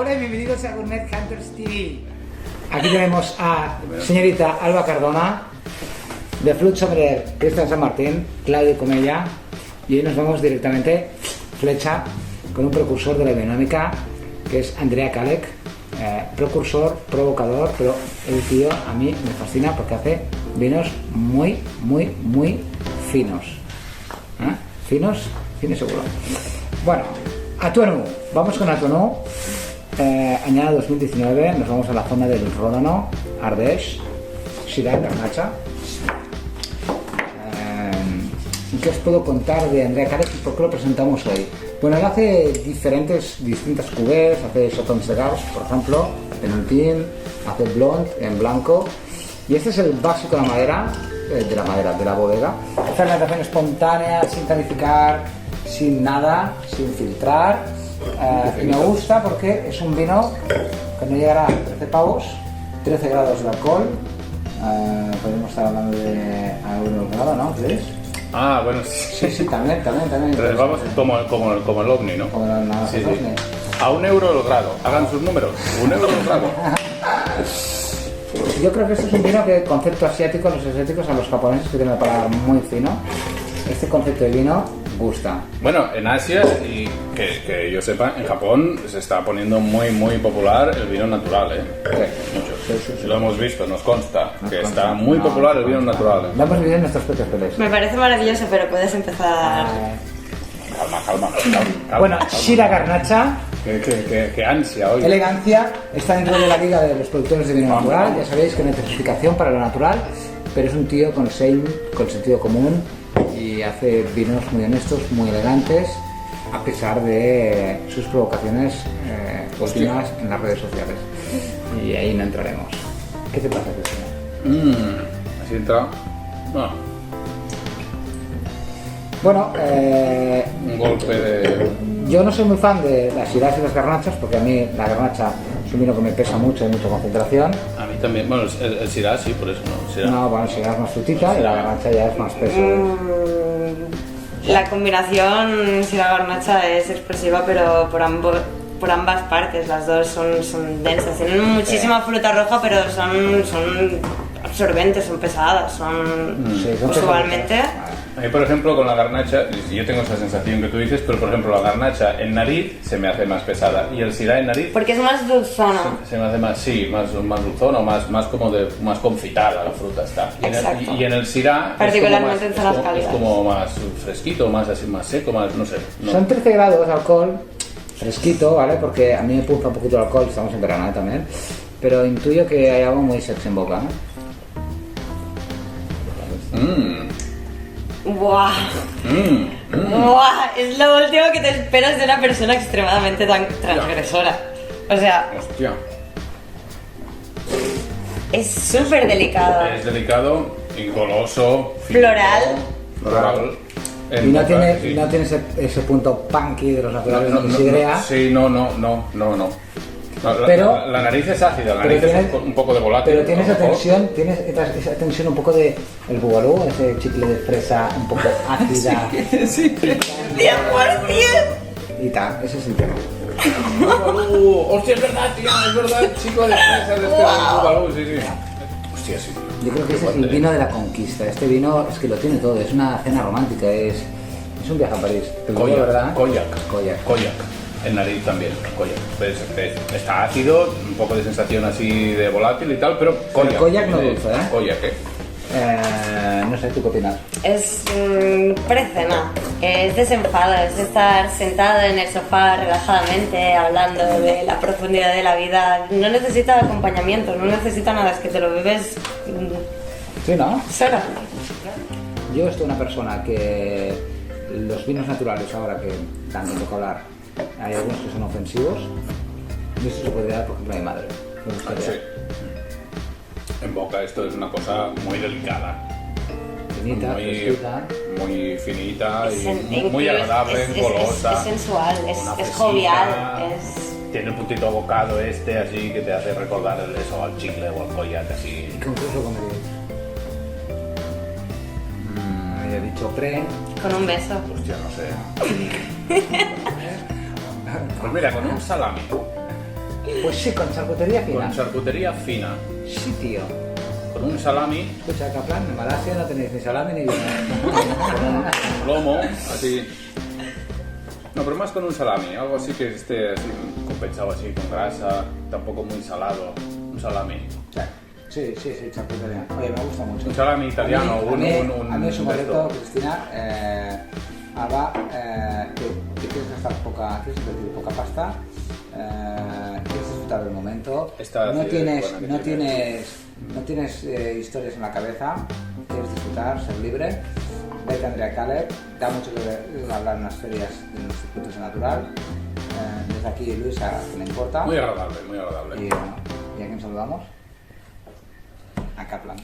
Hola y bienvenidos a Gourmet Hunters TV. Aquí tenemos a señorita Alba Cardona, de Flux Sommelier Cristian San Martín, Claudio Comella, y hoy nos vamos directamente flecha con un precursor de la biodinámica que es Andrea Kalec, precursor, provocador, pero el tío a mí me fascina porque hace vinos muy finos. Finos seguro. Bueno, Atuenu, vamos con Atuenu. Añada 2019, nos vamos a la zona del Ródano, Ardèche, Syrah, Garnacha. ¿Qué os puedo contar de Andrea Kalec y por qué lo presentamos hoy? Bueno, él hace distintas cuvées, hace Chateau Segars, por ejemplo, en el tin, hace Blonde en blanco, y este es el básico de la bodega. Fermentación espontánea, sin tanificar, sin nada, sin filtrar. Y me gusta porque es un vino que no llegará a 13 pavos, 13 grados de alcohol. Podemos estar hablando de a grado, ¿no? ¿Crees? Ah, bueno, sí. Sí, también. Pero vamos como el ovni, ¿no? Como el ovni. A €1 el grado. Hagan sus números. €1 el grado. Yo creo que este es un vino que concepto asiático, los asiáticos, a los japoneses que tienen el paladar muy fino, este concepto de vino gusta. Bueno, en Asia, y que yo sepa, en Japón se está poniendo muy popular el vino natural, ¿eh? Sí. Mucho. Lo hemos visto, nos consta que está muy popular el vino natural. Lo hemos vivido en nuestros propios peles. Me parece maravilloso, pero puedes empezar. Calma. Bueno, Syrah Garnacha. Qué ansia hoy. Elegancia, está dentro de la liga de los productores de vino natural. Ya sabéis que no hay certificación para lo natural, pero es un tío con sentido común y hace vinos muy honestos, muy elegantes, a pesar de sus provocaciones últimas en las redes sociales. Y ahí no entraremos. ¿Qué te pasa, Cristina? Así entra. Bueno, un golpe de... yo no soy muy fan de las Syrahs y las Garnachas, porque a mí la Garnacha es un vino que me pesa mucho, hay mucha concentración. A mí también. Bueno, el Syrah sí, por eso no. Syrah. No, bueno, el Syrah es más frutita y la Garnacha ya es más peso. La combinación Syrah-Garnacha es expresiva, pero por ambas partes. Las dos son densas. Tienen muchísima fruta roja, pero son absorbentes, son pesadas. Son usualmente. A mí, por ejemplo, con la garnacha, yo tengo esa sensación que tú dices, pero por ejemplo la garnacha en nariz se me hace más pesada y el Syrah en nariz Porque es más dulzona. se me hace más dulzona, más confitada la fruta está. Y en el Syrah particularmente en zonas es cálidas. como más fresquito, más seco, más no sé. No. Son 13 grados de alcohol, fresquito, ¿vale? Porque a mí me punza un poquito el alcohol, estamos en verano también, pero intuyo que hay algo muy sexy en boca, ¡Buah! ¡Buah! Es lo último que te esperas de una persona extremadamente tan transgresora. O sea, Hostia. es súper delicado. Es delicado, goloso, Floral. Y no tiene ese punto punky de los naturales de Sidrea. Sí, no. Pero- la nariz es ácida, la pero nariz tiene- es un poco de volátil. Pero tiene ¿no? esa tensión un poco de el bugalú, ese chicle de fresa un poco ácida. Sí. 100%. Y tal, ese es el tema. Hostia, es verdad, tío, es verdad, chico de fresa de este Bugalú, sí. Hostia, sí. Yo creo que ese es el vino de la conquista. Este vino es que lo tiene todo, es una cena romántica, es un viaje a París. Te lo digo, ¿verdad? Cognac. Cognac. En nariz también, Cognac. Está ácido, un poco de sensación así de volátil y tal, pero Cognac. Cognac no dulce, ¿eh? Cognac, No sé, ¿tú qué opinas? Es precena, es desenfado, es estar sentado en el sofá relajadamente hablando de la profundidad de la vida. No necesita acompañamiento, no necesita nada, es que te lo bebes Sí, ¿no? solo. Yo estoy una persona que los vinos naturales ahora que dan tanto que hablar, hay algunos que son ofensivos, y esto se puede dar, por ejemplo, a mi madre. Me gustaría. Sí. En boca esto es una cosa muy delicada. Finita, fresquita. Muy finita y Incluso muy agradable, golosa. es sensual, una es fresita, jovial, Tiene el puntito abocado así que te hace recordar eso al chicle o al Cognac así. ¿Y con qué os lo comeríais? Había dicho pre. con un beso. Hostia, no sé. Pues mira, con un salami. Pues sí, con charcutería fina. Con charcutería fina. Sí, tío. Con un salami, Escucha, Kaplan, en Malasia no tenéis ni salami ni vino. con un lomo, así. No, pero más con un salami, algo así que esté así compensado así con grasa, tampoco muy salado. Un salami. Sí, charcutería. Oye, me gusta mucho. Un salami italiano, a mí es un de reto, esto. Cristina. Alba, que quieres gastar poca pasta, quieres disfrutar del momento, no tienes historias en la cabeza, quieres disfrutar, ser libre. Vete a Andrea Caleb, da mucho que hablar en las ferias de los circuitos de natural. Desde aquí, Luisa, que le importa. Muy agradable, muy agradable. Y a quién saludamos? A Kaplan.